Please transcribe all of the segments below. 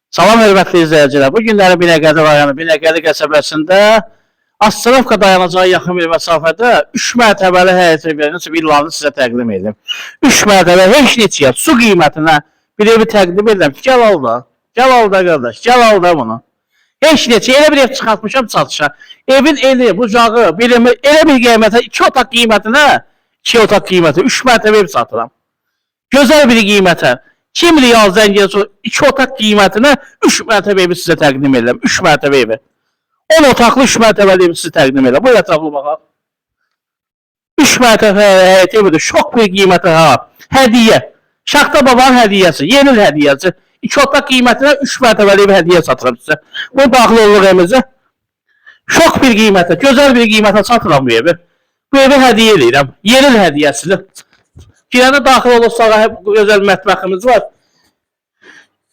Salam hörmətli izləyicilər. Bu günləri Binəqədi rayonu Binəqədi qəsəbəsində Astrovka dayanacağı yaxın bir məsafədə 3 mərtəbəli həyət evinin villanı sizə təqdim edim. 3 mərtəbə heç neçəyə su qiymətinə bir evi təqdim edirəm. Gəl al da. Gəl al da qardaş. Gəl al da bunu. Heç neçə elə bir ev çıxartmışam satışa. Evin eni, bucağı, birimi elə bir qiymətə 2 otaq qiymətinə 2 otaq qiyməti 3 mərtəbə ev satıram. Gözəl bir qiymətə. Kim riyal zəngiyyə 2 otaq qiymətinə 3 mərtəbə evi sizə təqdim edirəm. 3 mərtəbə evi. 10 otaqlı 3 mərtəbəli evi sizə təqdim edirəm. Bu ətraflı baxaq. 3 mərtəbə həyət evidir. Şok bir qiymətə ha. Hədiyyə. Şaxta babanın hədiyyəsi. Yeni il hədiyyəsi. 2 otaq qiymətinə 3 mərtəbəli evi hədiyyə satıram sizə. Bu daxil olur evimizə. Şok bir qiymətə, gözəl bir qiymətə satıram bu evi. Bu evi hədiyyə edirəm. Yeni il hədiyyəsidir. Girəndə daxil olursa gözəl mətbəximiz var.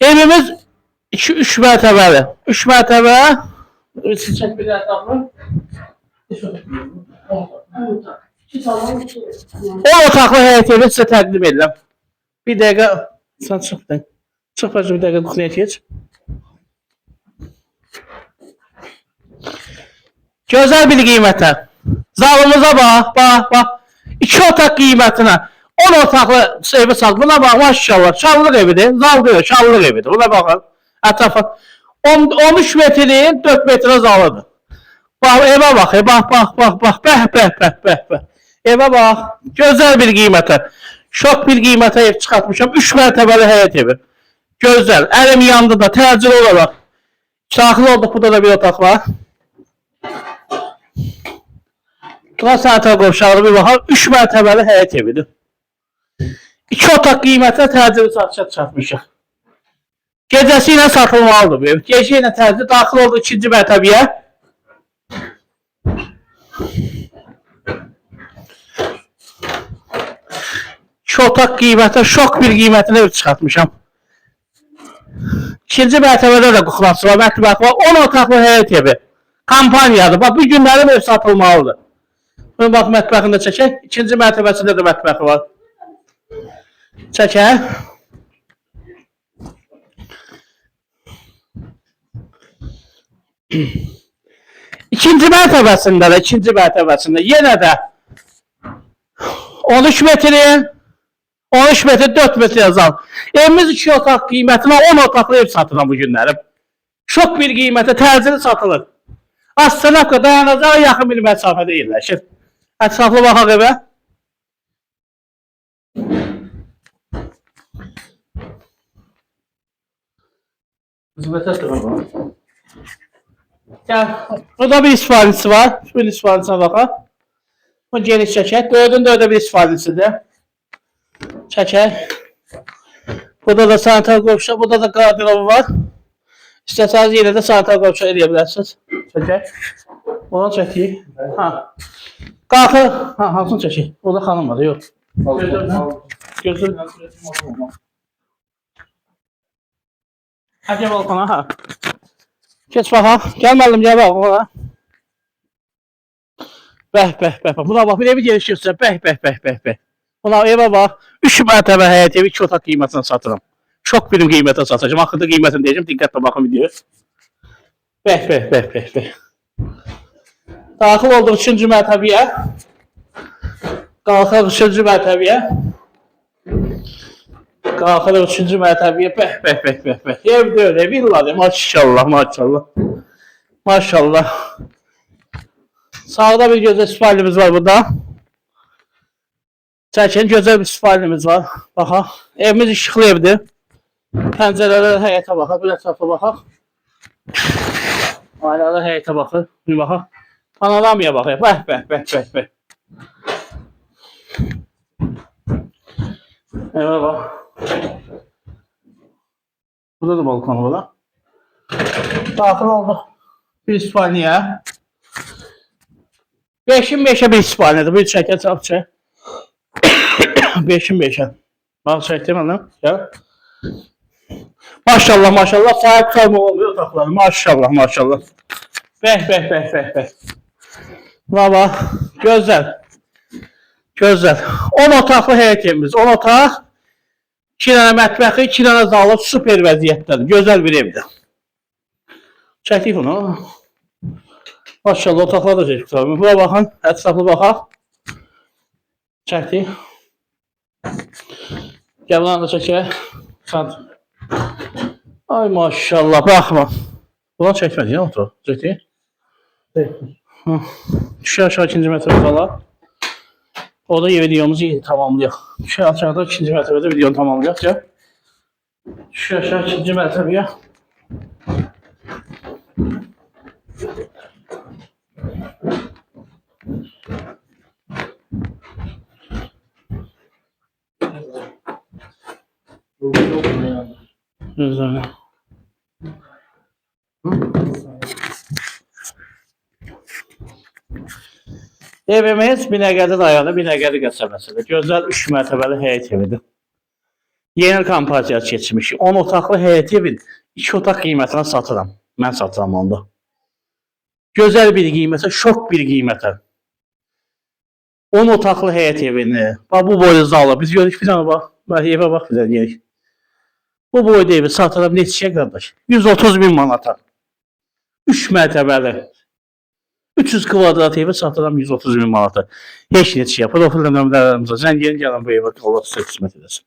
Evimiz 3 mərtəbəli. 3 mərtəbə. Siz çək bir ətrafı. 10 otaqlı həyət evi sizə təqdim edirəm. Bir dəqiqə sən çıxdın. Çıx bacım bir dəqiqə kuxnaya geç. Gözəl bir qiymətə. Zalımıza bax. 2 otaq qiymətinə 10 otaqlı evi sat. Buna bax maşallah. Şallıq evidir. Zal deyil, şallıq evidir. Buna baxın. Ətrafa 13 metrin 4 metrə zalıdır. Bax evə bax. Bax. Bəh. Evə bax. Gözəl bir qiymətə. Şok bir qiymətə ev çıxartmışam. 3 mərtəbəli həyət evi. Gözəl. Əlim yandı da təcil olaraq. Daxil olduq. Burada da bir otaq var. Buna sənətə qovşağı bir baxaq. 3 mərtəbəli həyət evidir. 2 otaq qiymətə təcili satışa çıxartmışıq. Gecəsi ilə satılmalıdır bu ev. Gecə ilə təcili daxil oldu 2-ci mərtəbəyə. İki otaq qiymətə şok bir qiymətini ev çıxartmışam. 2-ci mərtəbədə də kuxlası var, mətbəx var. 10 otaqlı həyət evi. Kampaniyadır. Bax, bu günlərim ev satılmalıdır. Bunu bax, mətbəxində çəkək. 2-ci mərtəbəsində də mətbəxi var. Çəkək. İkinci mərtəbəsində yenə də 13 metrin 13 metr 4 metr yazalım. Evimiz 2 otaq qiymətinə 10 otaqlı ev satıram bu günlərim. Şok bir qiymətə təcili satılır. Astrovka dayanacağı yaxın bir məsafədə yerləşir. Ətraflı baxaq evə. Gəl, burada bir istifadəsi var. Bir istifadəsinə baxaq. Bu geniş çəkək. 4-ün 4-də bir istifadəsidir. Çəkək. Burada da sanitar qovşaq, burada da qardirobu var. İstəsəniz yenə də sanitar qovşaq eləyə bilərsiniz. Çəkək. Onu çəkək. Qalxır. Hansını çəkək? Orada xanım var, yox. Gözür. Gəl balkona, Keç baxaq. Gəl müəllim, gəl balkona. Bəh. Buna bax, bir evi geniş göstər. Bəh. Buna evə bax. 3 mərtəbə həyət evi 2 otaq qiymətinə satıram. Çox birim qiymətə satacağım. Axırda qiymətini deyəcəm. Diqqətlə baxın videoya. Bəh. Daxil olduq 3-cü mərtəbəyə. Qalxaq 3-cü mərtəbəyə. Qalxaq 3-cü mərtəbəyə. Bəh. Evdir, villadır. Maşallah. Sağda bir gözəl istifadəmiz var burada. Çəkin, gözəl bir istifadəmiz var. Baxaq. Evimiz işıqlı evdir. Pəncərələr həyətə baxaq. Bir ətraflı baxaq. Ailələr həyətə baxır. Bir baxaq. Panoramaya baxaq. Bəh. Evə bax. Burada da balkonu var. Daxil olduq. Bir istifadəyə. 5'in 5'e bir istifadədir. Bir çəkə çapça. 5'in 5'e. Bax çəkdim anam. Gəl. Maşallah. Sahib qalma olmuyor otaqları. Maşallah. Bəh. Baba. Gözəl. 10 otaqlı həyət evimiz. 10 otaq. 2 dənə mətbəxi, 2 dənə zalı super vəziyyətdədir. Gözəl bir evdir. Çəkdik bunu. Maşallah otaqlar da çəkdik. Buna baxın, ətraflı baxaq. Çəkdik. Gəl bunu da çəkək. Ay maşallah, baxma. Buna çəkmədik, nə oldu? Çəkdik. Düşək aşağı ikinci mərtəbə zala. Orada videomuzu tamamlayaq. Düşək aşağıda ikinci mərtəbədə videonu tamamlayaq. Gəl. Düşək aşağı ikinci mərtəbəyə. Gözləmə. Evimiz Binəqədi rayonu, Binəqədi qəsəbəsində. Gözəl 3 mərtəbəli həyət evidir. Yeni kompaniya keçmişik. 10 otaqlı həyət evin 2 otaq qiymətinə satıram. Mən satıram onda. Gözəl bir qiymətə, şok bir qiymətə. 10 otaqlı həyət evini, bax bu boyda zalı, biz görürük bir dənə bax, evə bax bir dənə yerik. Bu boyda evi satıram neçəyə qardaş? 130.000 manata. 3 mərtəbəli. 300 kvadrat evi satıram 130.000 manata. Heç neçəyə. Profil nömrələrimizə zəng gəlin bu evə qismət edəsin.